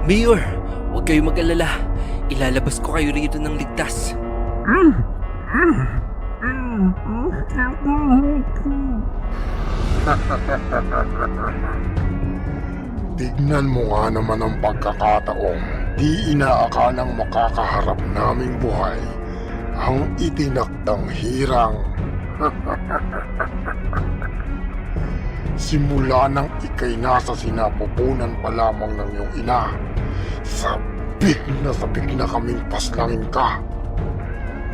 Mayor, huwag kayong mag-alala. Ilalabas ko kayo rito ng ligtas. Tignan mo nga naman ang pagkakataong di inaakalang makakaharap naming buhay ang itinakdang hirang. Simula nang ikay nasa sinapupunan pa lamang ng iyong ina, sabik na kaming paslangin ka.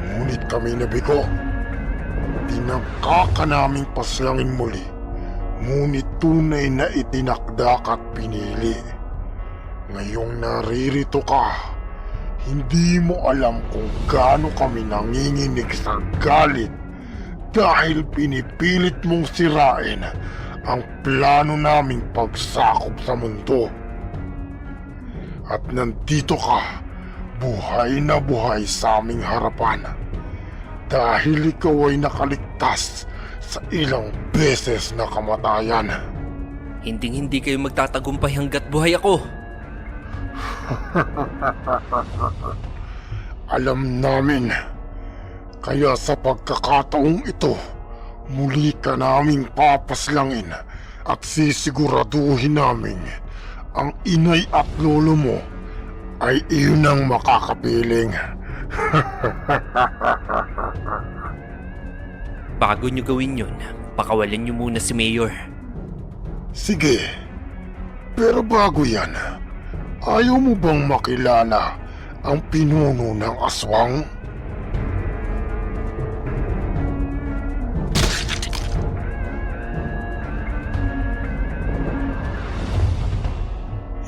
Ngunit kami nabigo. Tinangka ka naming paslangin muli. Ngunit tunay na itinakda ka't pinili. Ngayong naririto ka, hindi mo alam kung gaano kami nanginginig sa galit dahil pinipilit mong sirain ang plano naming pagsakop sa mundo. At nandito ka, buhay na buhay sa aming harapan dahil ikaw ay nakaligtas sa ilang beses na kamatayan. Hinding-hindi kayo magtatagumpay hanggat buhay ako. Alam namin, kaya sa pagkakataong ito, muli ka naming papaslangin at sisiguraduhin namin ang inay at lolo mo ay iyon ang makakapiling. Bago nyo gawin yun, pakawalan nyo muna si Mayor. Sige, pero bago yan, ayaw mo bang makilala ang pinuno ng aswang?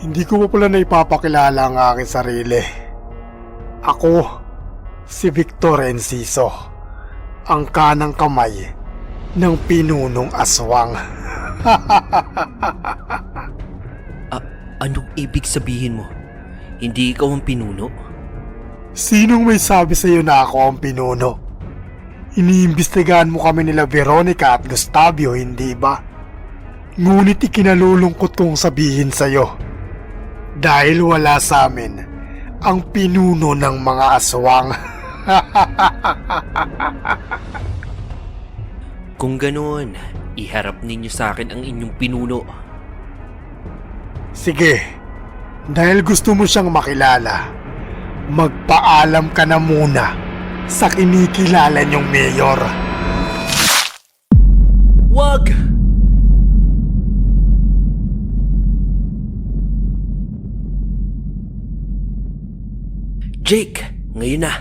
Hindi ko pa pala na ipapakilala ang aking sarili. Ako, si Victor Enciso, ang kanang kamay ng pinunong aswang. Anong ibig sabihin mo? Hindi ikaw ang pinuno? Sinong may sabi sa iyo na ako ang pinuno? Iniimbestigahan mo kami nila Veronica at Gustavio, hindi ba? Ngunit ikinalulungkot kong sabihin sa iyo, dahil wala sa amin ang pinuno ng mga aswang. Kung ganoon, iharap ninyo sa akin ang inyong pinuno. Sige, dahil gusto mo siyang makilala, magpaalam ka na muna sa kinikilala niyong mayor. Wag! Jake, ngayon na.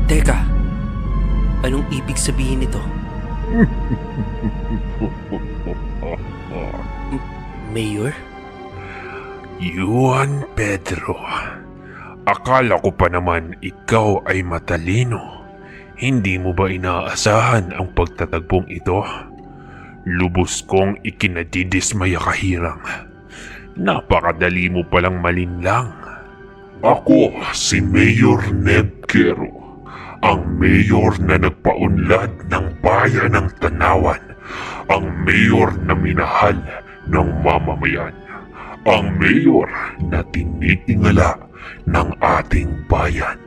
Teka, anong ibig sabihin nito? Mayor? Juan Pedro, akala ko pa naman ikaw ay matalino. Hindi mo ba inaasahan ang pagtatagpong ito? Lubos kong ikinadidismaya kahirang. Napakadali mo palang malinlang. Ako si Mayor Ned Quero, ang mayor na nagpaunlad ng bayan ng Tanawan, ang mayor na minahal ng mamamayan, ang mayor na tinitingala ng ating bayan.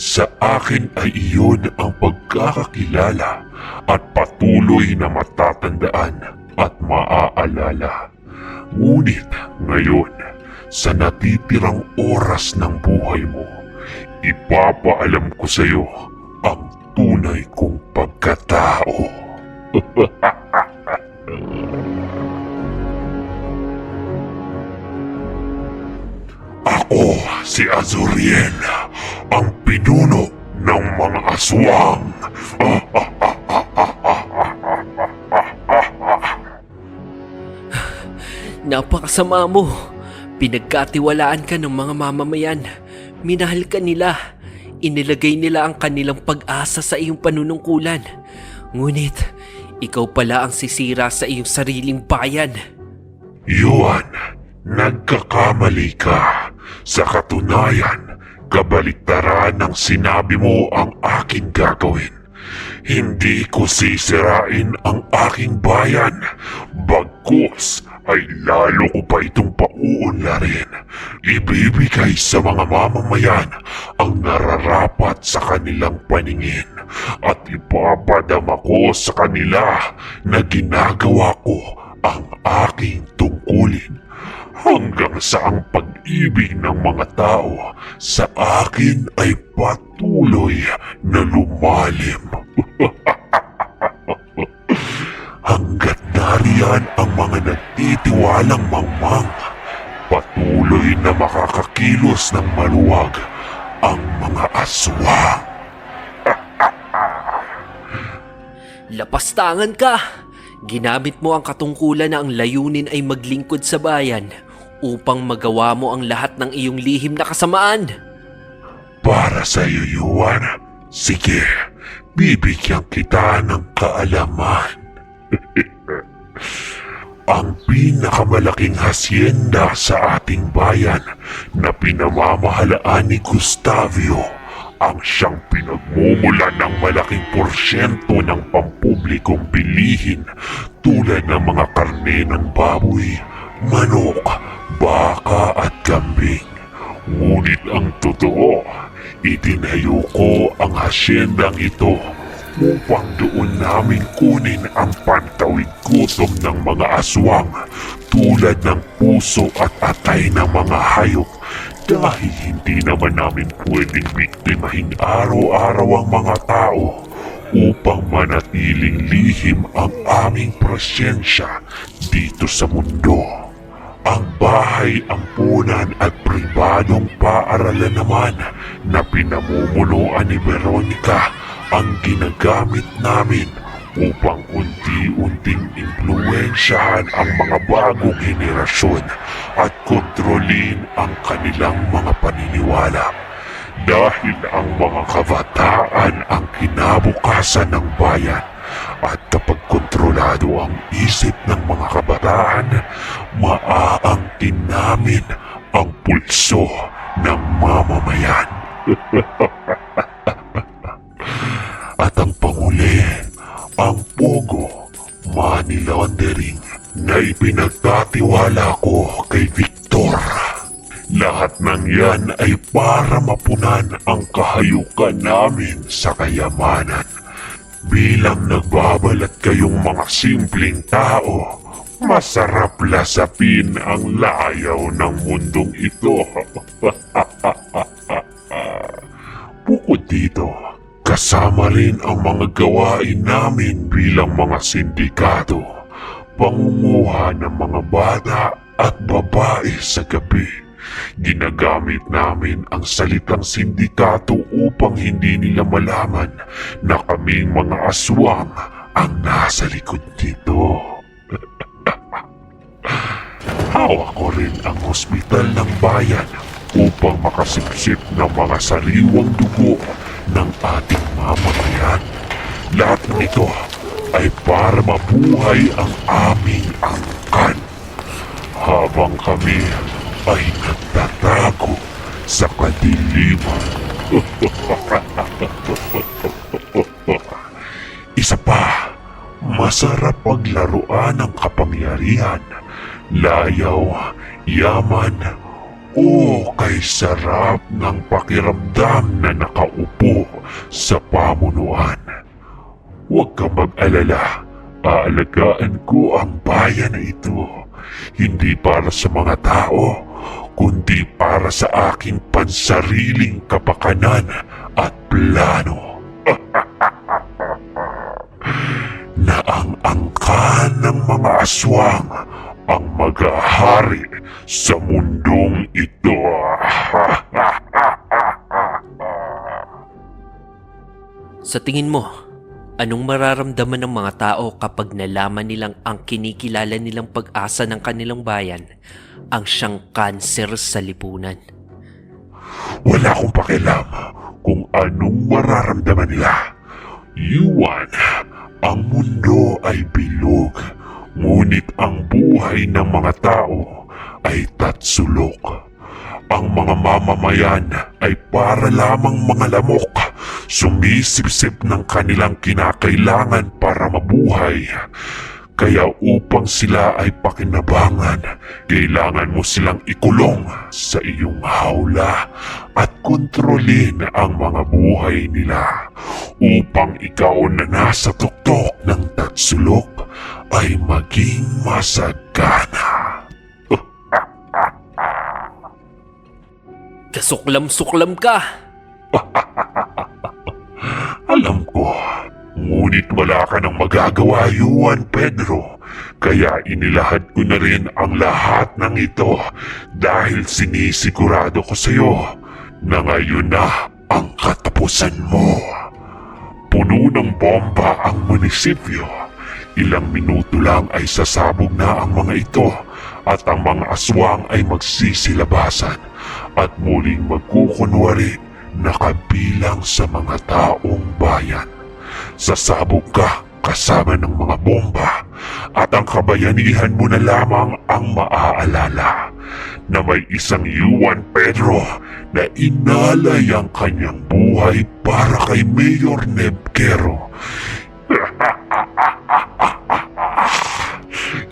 Sa akin ay iyon ang pagkakakilala at patuloy na matatandaan at maaalala. Ngunit ngayon, sa natitirang oras ng buhay mo, ipapaalam ko sa iyo ang tunay kong pagkatao. Ako si Azuriel, ang pinuno ng mga aswang. Napakasama mo. Pinagkatiwalaan ka ng mga mamamayan. Minahal ka nila. Inilagay nila ang kanilang pag-asa sa iyong panunungkulan. Ngunit, ikaw pala ang sisira sa iyong sariling bayan. Yuan, nagkakamali ka. Sa katunayan, kabaliktaran ng sinabi mo ang aking gagawin. Hindi ko sisirain ang aking bayan. Bagkus ay lalo ko pa itong pauunlarin. Ibibigay sa mga mamamayan ang nararapat sa kanilang paningin at ipapadama ko sa kanila na ginagawa ko ang aking tungkulin hanggang sa ang pag-ibig ng mga tao sa akin ay patuloy na lumalim. Hanggat nariyan ang mga nagtitiwalang mangmang, patuloy na makakakilos ng maluwag ang mga aswang. Lapastangan ka! Ginamit mo ang katungkulan na ang layunin ay maglingkod sa bayan upang magawa mo ang lahat ng iyong lihim na kasamaan. Para sa iyo, Yuan. Sige, bibigyan kita ng kaalaman. Ang pinakamalaking hasyenda sa ating bayan na pinamamahalaan ni Gustavio ang siyang pinagmumulan ng malaking porsyento ng pampublikong bilihin tulad ng mga karne ng baboy, manok, baka at kambing. Ngunit ang totoo, itinayo ko ang hasyendang ito upang doon namin kunin ang pantawid gutom ng mga aswang tulad ng puso at atay ng mga hayop dahil hindi naman namin pwedeng biktimahin araw-araw ang mga tao upang manatiling lihim ang aming presensya dito sa mundo. Ang bahay, ampunan at pribadong paaralan naman na pinamumunuan ni Veronica ang ginagamit namin upang unti-unting impluwensyahan ang mga bagong henerasyon at kontrolin ang kanilang mga paniniwala. Dahil ang mga kabataan ang kinabukasan ng bayan at kapag kontrolado ang isip ng mga kabataan, maaangkin namin ang pulso ng mamamayan. At ang panguli, ang pogo money laundering na ipinagkatiwala ko kay Victor. Lahat ng yan ay para mapunan ang kahayukan namin sa kayamanan. Bilang nagbabalat kayong mga simpleng tao, masarap lasapin ang layaw ng mundong ito. Bukod dito, kasama rin ang mga gawain namin bilang mga sindikato, pangunguha ng mga bata at babae sa gabi. Ginagamit namin ang salitang sindikato upang hindi nila malaman na kaming mga aswang ang nasa likod nito. Hawak ko rin ang ospital ng bayan upang makasipsip ng mga sariwang dugo ng ating mamamayan. Lahat ng ito ay para mabuhay ang aming angkan habang kami ay nagtatago sa kadiliman. Isa pa, masarap paglaruan ng kapangyarihan, layaw, yaman, o kay sarap ng pakiramdam na nakaupo sa pamunuan. Huwag kang mag-alala, aalagaan ko ang bayan na ito. Hindi para sa mga tao, kundi para sa aking pansariling kapakanan at plano. Na ang angkan ng mga aswang ang mag-ahari sa mundong ito. Sa tingin mo, anong mararamdaman ng mga tao kapag nalaman nilang ang kinikilala nilang pag-asa ng kanilang bayan ang siyang kanser sa lipunan? Wala akong pakialam kung anong mararamdaman nila. Yuan, ang mundo ay bilog, ngunit ang buhay ng mga tao ay tatsulok. Ang mga mamamayan ay para lamang mga lamok Sumisipsip ng kanilang kinakailangan para mabuhay. Kaya upang sila ay pakinabangan, kailangan mo silang ikulong sa iyong hawla at kontrolin ang mga buhay nila upang ikaw na nasa tuktok ng tagsulok ay maging masagana. Kasuklam-suklam ka! Alam ko, ngunit wala ka nang magagawa, Juan Pedro. Kaya inilahad ko na rin ang lahat ng ito dahil sinisigurado ko sa iyo na ngayon na ang katapusan mo. Puno ng bomba ang munisipyo. Ilang minuto lang ay sasabog na ang mga ito at ang mga aswang ay magsisilabasan at muling magkukunwari na kabilang sa mga taong bayan. Sasabog ka kasama ng mga bomba at ang kabayanihan mo na lamang ang maaalala na may isang Juan Pedro na inalay ang kanyang buhay para kay Mayor Nebquero.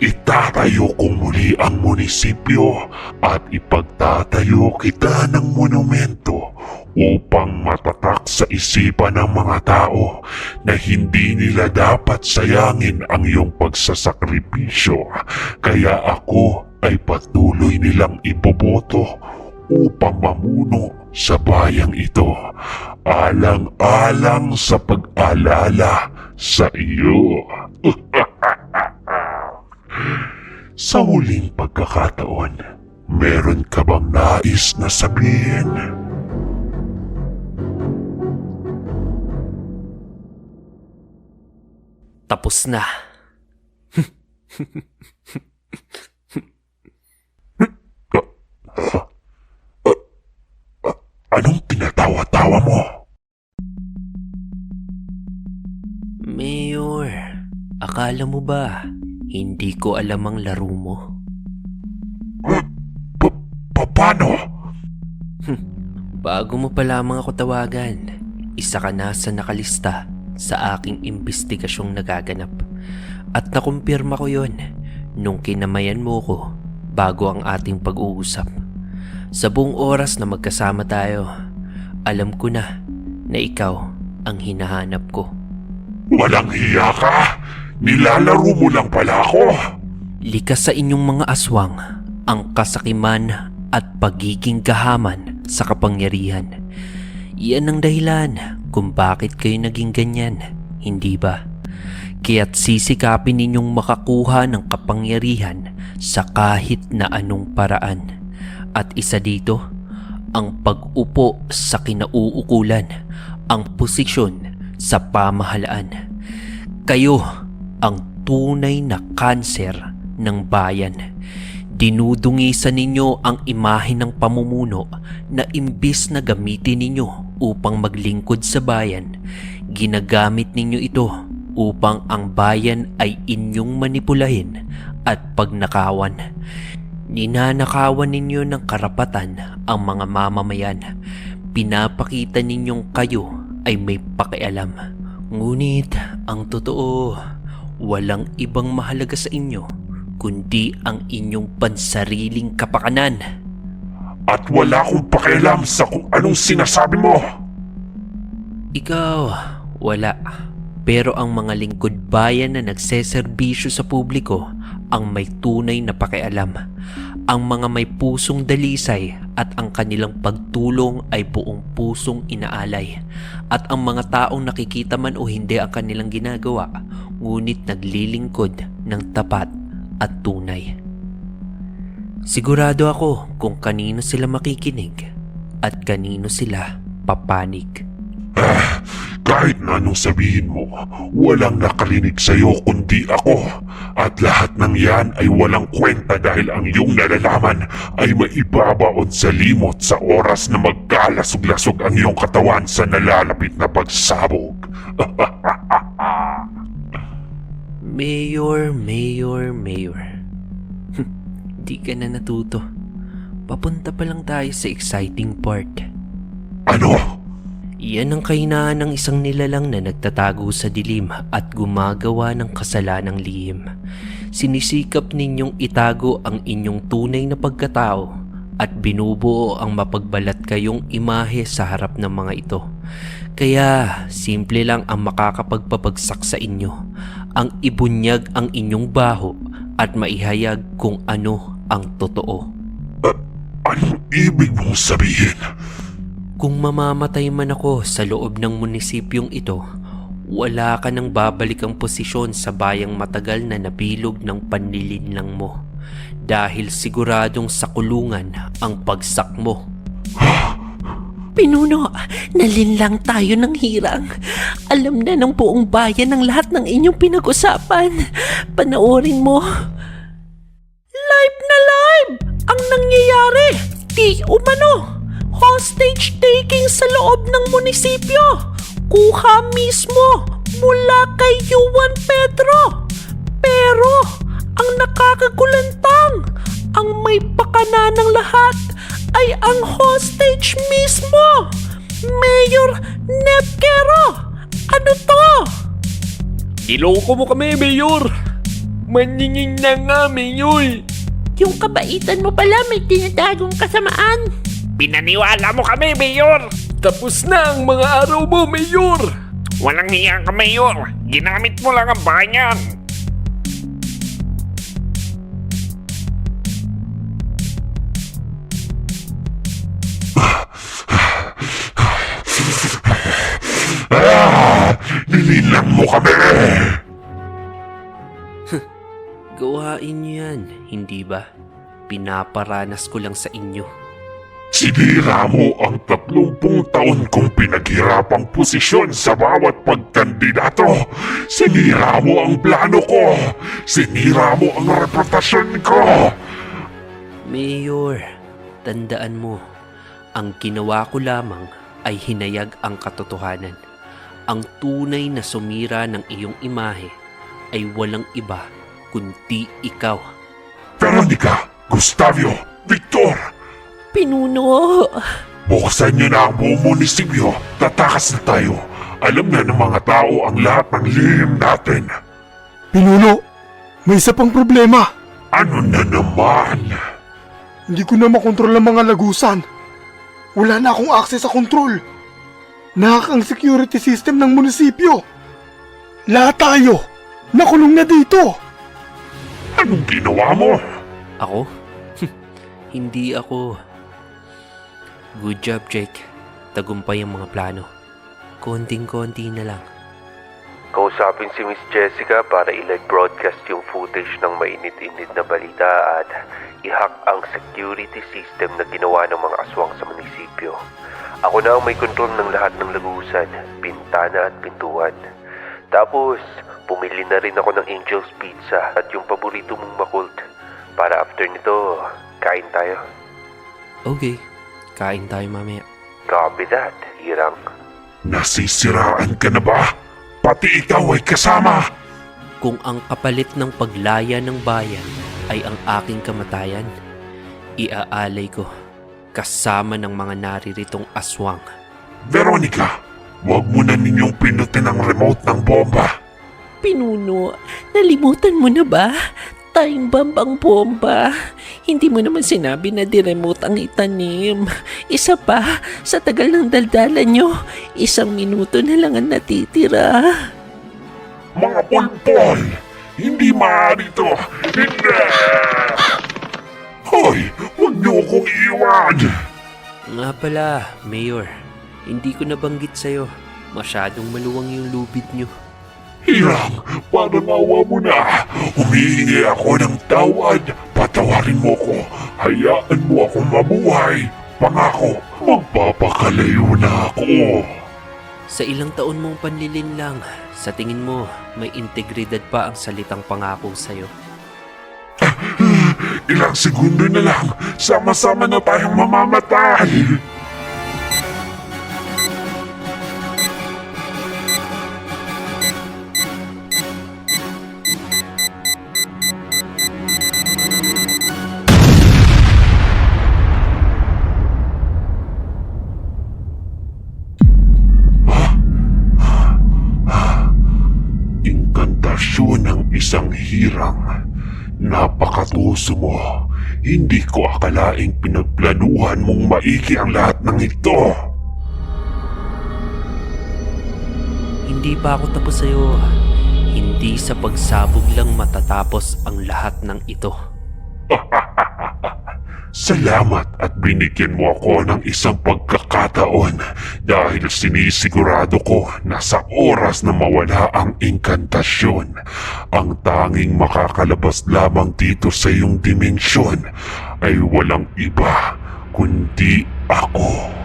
Itatayo ko muli ang munisipyo at ipagtatayo kita ng monumento upang matatak sa isipan ng mga tao na hindi nila dapat sayangin ang iyong pagsasakripisyo. Kaya ako ay patuloy nilang iboboto upang mamuno sa bayang ito, alang-alang sa pag-alala sa iyo. Sa huling pagkakataon, meron ka bang nais na sabihin? Tapos na. Anong tinatawa-tawa mo? Mayor, akala mo ba hindi ko alam ang laro mo? Paano? Bago mo pa lamang ako tawagan, isa ka na sa nakalista sa aking imbestigasyong nagaganap. At nakumpirma ko yon nung kinamayan mo ko bago ang ating pag-uusap. Sa buong oras na magkasama tayo, alam ko na ikaw ang hinahanap ko. Walang hiya ka! Nilalaro mo lang pala ako! Likas sa inyong mga aswang ang kasakiman at pagiging gahaman sa kapangyarihan. Iyan ang dahilan kung bakit kayo naging ganyan, hindi ba? Kaya't sisikapin ninyong makakuha ng kapangyarihan sa kahit na anong paraan. At isa dito, ang pag-upo sa kinauukulan, ang posisyon sa pamahalaan. Kayo ang tunay na kanser ng bayan. Dinudungisan ninyo ang imahe ng pamumuno na imbis na gamitin ninyo upang maglingkod sa bayan, ginagamit ninyo ito upang ang bayan ay inyong manipulahin at pagnakawan. Ninanakawan ninyo ng karapatan ang mga mamamayan. Pinapakita ninyong kayo ay may pakialam. Ngunit ang totoo, walang ibang mahalaga sa inyo kundi ang inyong pansariling kapakanan. At wala akong pakialam sa kung anong sinasabi mo! Ikaw, wala. Pero ang mga lingkod bayan na nagseserbisyo sa publiko ang may tunay na pakialam. Ang mga may pusong dalisay at ang kanilang pagtulong ay buong pusong inaalay. At ang mga taong nakikita man o hindi ang kanilang ginagawa, ngunit naglilingkod ng tapat at tunay. Sigurado ako kung kanino sila makikinig at kanino sila papanig. Kahit na anong sabihin mo, walang nakarinig sa'yo kundi ako. At lahat ng yan ay walang kwenta dahil ang iyong nalalaman ay maibabaon sa limot sa oras na magkalasog-lasog ang iyong katawan sa nalalapit na pagsabog. Mayor. Di ka na natuto. Papunta pa lang tayo sa exciting part. Ano? Iyan ang kahinaan ng isang nilalang na nagtatago sa dilim at gumagawa ng kasalanang lihim. Sinisikap ninyong itago ang inyong tunay na pagkatao at binubuo ang mapagbalat kayong imahe sa harap ng mga ito. Kaya simple lang ang makakapagpabagsak sa inyo, ang ibunyag ang inyong baho at maihayag kung ano ang totoo. Anong ibig mong sabihin? Kung mamamatay man ako sa loob ng munisipyong ito, wala ka nang babalik ang posisyon sa bayang matagal na nabilog ng panlilinlang mo. Dahil siguradong sa kulungan ang pagsak mo. Pinuno, nalinlang tayo ng hirang. Alam na ng buong bayan ang lahat ng inyong pinag-usapan. Panoorin mo. Live na live ang nangyayari. Di umano. Hostage taking sa loob ng munisipyo. Kuha mismo mula kay Juan Pedro. Pero ang nakakagulantang, ang may pakana ng lahat ay ang hostage mismo, Mayor Nepkero. Ano to? Iloko mo kami, Mayor! Maningin na nga, Mayor! Yung kabaitan mo pala may tinatagong kasamaan. Pinaniwala mo kami, Mayor! Tapos na ang mga araw mo, Mayor! Walang hiya ka, Mayor! Ginamit mo lang ang bayan! Nilinlang mo kami! Gawain niyo yan, hindi ba? Pinaparanas ko lang sa inyo. Sinira mo ang 30 taon kong pinaghirapang posisyon sa bawat pagkandidato. Sinira mo ang plano ko. Sinira mo ang reputasyon ko. Mayor, tandaan mo, ang ginawa ko lamang ay hinayag ang katotohanan. Ang tunay na sumira ng iyong imahe ay walang iba kundi ikaw. Veronica, Gustavio, Victor, Pinuno, buksan niyo na ang buong munisipyo. Tatakas na tayo. Alam na ng mga tao ang lahat ng lihim natin. Pinuno, may isa pang problema. Ano na naman? Hindi ko na makontrol ang mga lagusan. Wala na akong access sa kontrol. Nahak ang security system ng munisipyo. Lahat tayo, nakulong na dito. Anong ginawa mo? Ako? Hindi ako. Good job, Jake. Tagumpay ang mga plano. Konting-konti na lang. Kausapin si Miss Jessica para i-live broadcast yung footage ng mainit-init na balita at i-hack ang security system na ginawa ng mga aswang sa munisipyo. Ako na ang may kontrol ng lahat ng lagusan, bintana at pintuan. Tapos, pumili na rin ako ng Angel's Pizza at yung paborito mong makult. Para after nito, kain tayo. Okay, kain tayo mamaya. Copy that, Hirang. Nasisiraan ka na ba? Pati ikaw ay kasama. Kung ang kapalit ng paglaya ng bayan ay ang aking kamatayan, iaalay ko kasama ng mga nariritong aswang. Veronica, wag mo na ninyong pinutin ang remote ng bomba. Pinuno, nalimutan mo na ba? Time bomb ang bomba. Hindi mo naman sinabi na di-remote ang itanim. Isa pa, sa tagal ng daldalan nyo, 1 minuto na lang ang natitira. Mga pulpol! Hindi maaari to! Hindi! Hoy! Huwag niyo akong iwan! Nga pala, Mayor, hindi ko nabanggit sa'yo. Masyadong maluwang yung lubid nyo. Hirang, parang awa mo na. Humihingi ako ng tawad. Patawarin mo ko. Hayaan mo akong mabuhay. Pangako, magpapakalayo na ako. Sa ilang taon mong panlilinlang, sa tingin mo, may integridad pa ang salitang pangako sa'yo. Ilang segundo na lang, sama-sama na tayong mamamatay. isang hirang. Napakatuso mo. Hindi ko akalaing pinagplanuhan mong maigi ang lahat ng ito. Hindi pa ako tapos sa'yo. Hindi sa pagsabog lang matatapos ang lahat ng ito. Salamat at binigyan mo ako ng isang pagkakataon dahil sinisigurado ko na sa oras na mawala ang inkantasyon, ang tanging makakalabas lamang dito sa iyong dimensyon ay walang iba kundi ako.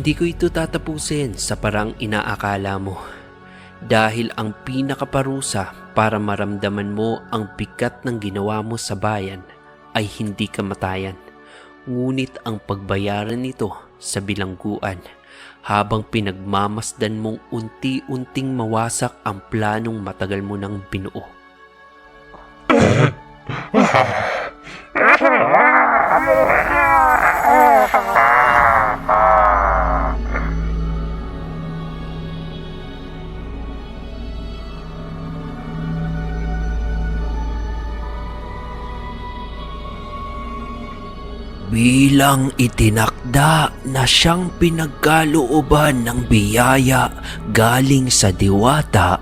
Hindi ko ito tatapusin sa parang inaakala mo. Dahil ang pinakaparusa para maramdaman mo ang bigat ng ginawa mo sa bayan ay hindi kamatayan. Ngunit ang pagbayaran nito sa bilangguan habang pinagmamasdan mong unti-unting mawasak ang planong matagal mo nang binuo. Bilang itinakda na siyang pinagkalooban ng biyaya galing sa diwata,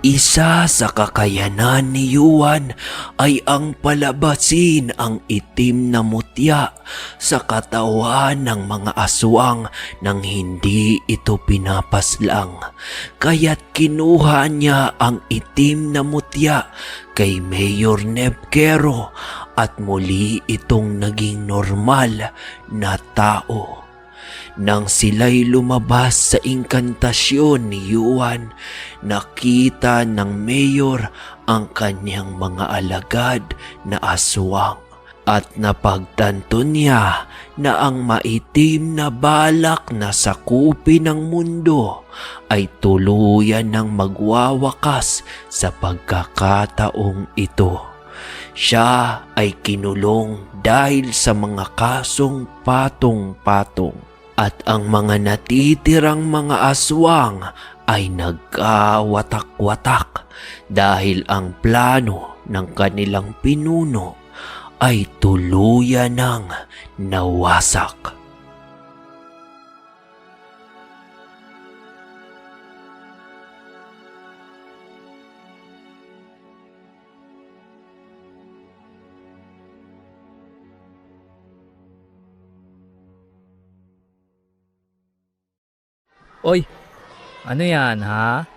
isa sa kakayanan ni Yuan ay ang palabasin ang itim na mutya sa katawan ng mga aswang nang hindi ito pinapaslang. Kaya't kinuha niya ang itim na mutya kay Mayor Nebkero at muli itong naging normal na tao. Nang sila'y lumabas sa inkantasyon ni Yuan, nakita ng mayor ang kanyang mga alagad na aswang at napagtanto niya na ang maitim na balak na sakupin ng mundo ay tuluyan ng magwawakas sa pagkakataong ito. Siya ay kinulong dahil sa mga kasong patong-patong at ang mga natitirang mga aswang ay nagkawatak-watak dahil ang plano ng kanilang pinuno ay tuluyan ng nawasak. Oy, ano yan ha?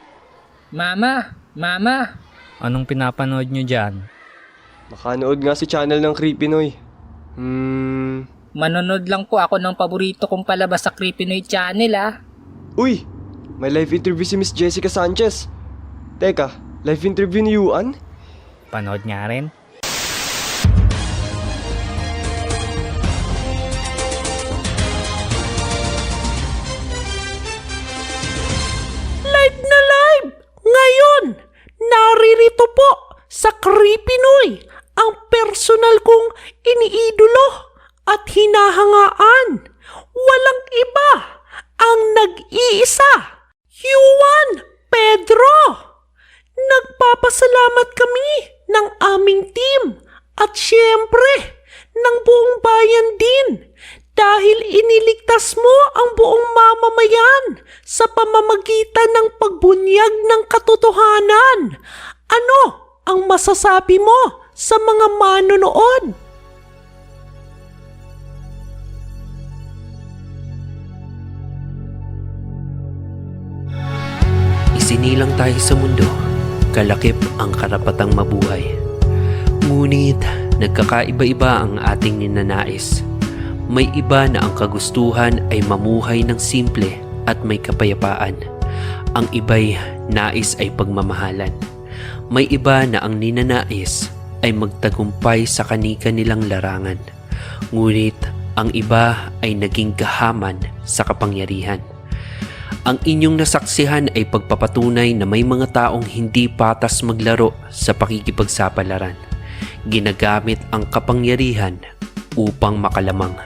Mama! Mama! Anong pinapanood nyo dyan? Makanood nga si channel ng Creepy Noy. Manonood lang po ako ng paborito kong palabas sa Creepy Noy Channel Uy! May live interview si Miss Jessica Sanchez. Teka, live interview ni Yuan? Panood nga rin. Live na live! Ngayon, naririto po sa Creepy Noy ang personal kong iniidolo at hinahangaan. Walang iba ang nag-iisa, Yuan Pedro. Nagpapasalamat kami ng aming team at syempre ng buong bayan din dahil iniligtas mo ang buong mamamayan sa pamamagitan ng pagbunyag ng katotohanan. Ano ang masasabi mo sa mga manonood? Isinilang tayo sa mundo, kalakip ang karapatang mabuhay. Ngunit nagkakaiba-iba ang ating ninanais. May iba na ang kagustuhan ay mamuhay ng simple at may kapayapaan. Ang iba'y nais ay pagmamahalan. May iba na ang ninanais ay magtagumpay sa kani-kanilang larangan. Ngunit ang iba ay naging gahaman sa kapangyarihan. Ang inyong nasaksihan ay pagpapatunay na may mga taong hindi patas maglaro sa pakikipagsapalaran. Ginagamit ang kapangyarihan upang makalamang.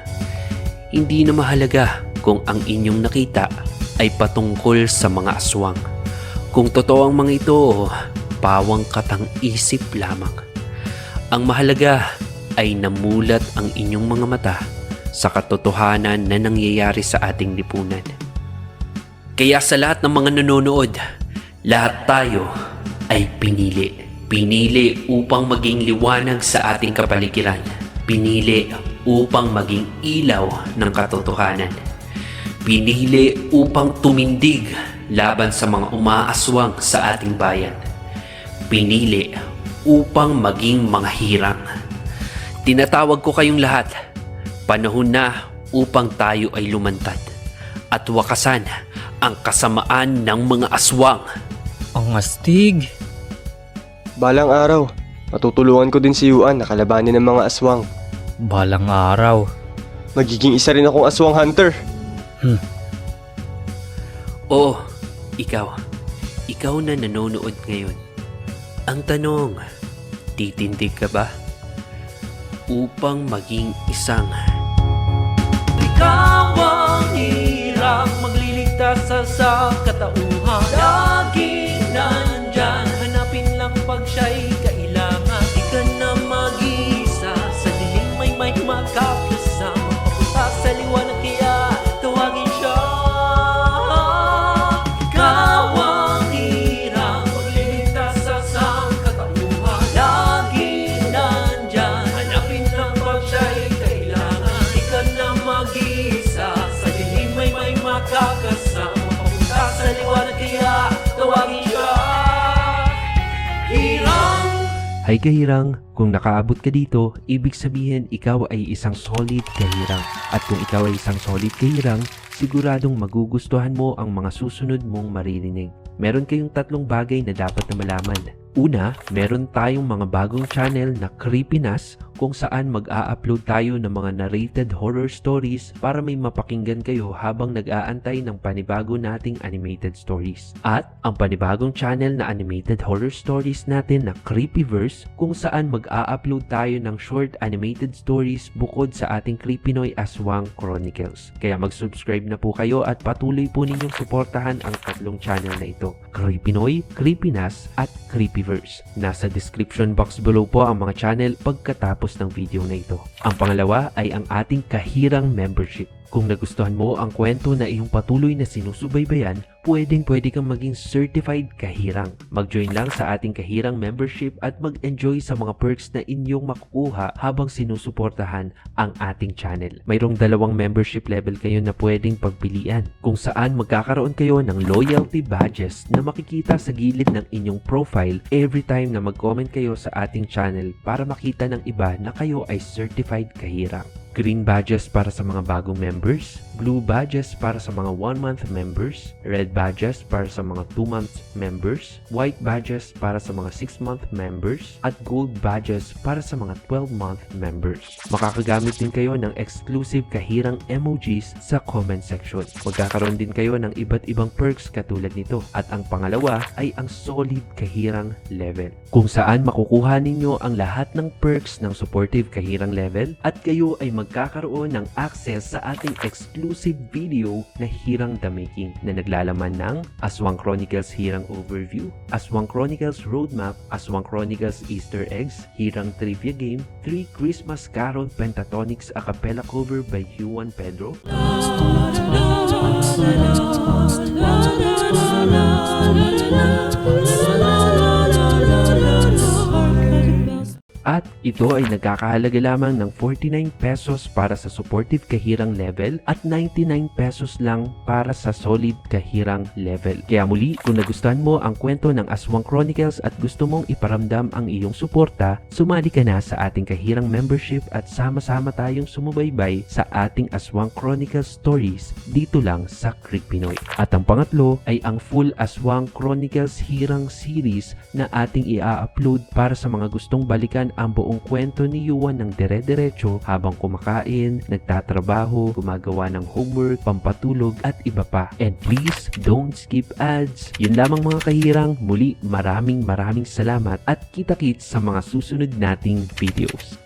Hindi na mahalaga kung ang inyong nakita ay patungkol sa mga aswang. Kung totoo ang mga ito, pawang katang isip lamang. Ang mahalaga ay namulat ang inyong mga mata sa katotohanan na nangyayari sa ating lipunan. Kaya sa lahat ng mga nanonood, lahat tayo ay pinili. Pinili upang maging liwanag sa ating kapaligiran. Pinili upang maging ilaw ng katotohanan. Pinili upang tumindig laban sa mga umaaswang sa ating bayan. Pinili upang maging mga hirang. Tinatawag ko kayong lahat. Panahon na upang tayo ay lumantad at wakasan ang kasamaan ng mga aswang. Ang astig. Balang araw, matutulungan ko din si Yuan na kalabanin ng mga aswang. Balang araw. Magiging isa rin akong aswang hunter. Oo, ikaw. Ikaw na nanonood ngayon. Ang tanong, titindig ka ba? Upang maging isang ikaw ang hirang magliligtas sa katauhan. Laging nandyan, hanapin lang pag siya'y kailangan. Di ka na mag-isa, sa dilim may makakasama. Papunta sa liwanag kaya tawagin siya. Ikaw ang hirang magliligtas sa katauhan. Laging nandyan, hanapin lang pag siya'y kailangan. Di ka na mag-isa, sa dilim may makakasama. Papunta sa liwanag kaya tawagin siya. Hirang! Hi kahirang, kung nakaabot ka dito, ibig sabihin ikaw ay isang solid kahirang. At kung ikaw ay isang solid kahirang, siguradong magugustuhan mo ang mga susunod mong maririnig. Meron kayong 3 bagay na dapat na malaman. Una, meron tayong mga bagong channel na Creepiness kung saan mag-a-upload tayo ng mga narrated horror stories para may mapakinggan kayo habang nag-aantay ng panibago nating animated stories. At ang panibagong channel na animated horror stories natin na Creepyverse kung saan mag-a-upload tayo ng short animated stories bukod sa ating Creepy Noy Aswang Chronicles. Kaya mag-subscribe na po kayo at patuloy po ninyong suportahan ang 3 channel na ito. Creepy Noy, Creepiness at Creepyverse. Nasa description box below po ang mga channel pagkatapos ng video na ito. Ang pangalawa ay ang ating kahirang membership. Kung nagustuhan mo ang kwento na iyong patuloy na sinusubaybayan, pwede kang maging certified kahirang. Mag-join lang sa ating kahirang membership at mag-enjoy sa mga perks na inyong makukuha habang sinusuportahan ang ating channel. Mayroong 2 membership level kayo na pwedeng pagpilian kung saan magkakaroon kayo ng loyalty badges na makikita sa gilid ng inyong profile every time na mag-comment kayo sa ating channel para makita ng iba na kayo ay certified kahirang. Green badges para sa mga bagong members, blue badges para sa mga 1-month members, red badges para sa mga 2-month members, white badges para sa mga 6-month members, at gold badges para sa mga 12-month members. Makakagamit din kayo ng exclusive kahirang emojis sa comment section. Magkakaroon din kayo ng iba't ibang perks katulad nito. At ang pangalawa ay ang solid kahirang level, kung saan makukuha ninyo ang lahat ng perks ng supportive kahirang level at kayo ay magkakaroon ng access sa ating exclusive video na Hirang the Making na naglalaman ng Aswang Chronicles Hirang Overview, Aswang Chronicles Roadmap, Aswang Chronicles Easter Eggs, Hirang Trivia Game, 3 Christmas Carol Pentatonics a cappella cover by Juan Pedro, at ito ay nagkakahalaga lamang ng 49 pesos para sa supportive kahirang level at 99 pesos lang para sa solid kahirang level. Kaya muli, kung nagustuhan mo ang kwento ng Aswang Chronicles at gusto mong iparamdam ang iyong suporta, sumali ka na sa ating kahirang membership at sama-sama tayong sumubaybay sa ating Aswang Chronicles stories dito lang sa Creek Pinoy. At ang pangatlo ay ang full Aswang Chronicles Hirang series na ating i-upload para sa mga gustong balikan ang buong kwento ni Yuan ng dire-diretso habang kumakain, nagtatrabaho, gumagawa ng homework, pampatulog at iba pa. And please, don't skip ads. Yun lamang mga kahirang, muli maraming salamat at kita-kits sa mga susunod nating videos.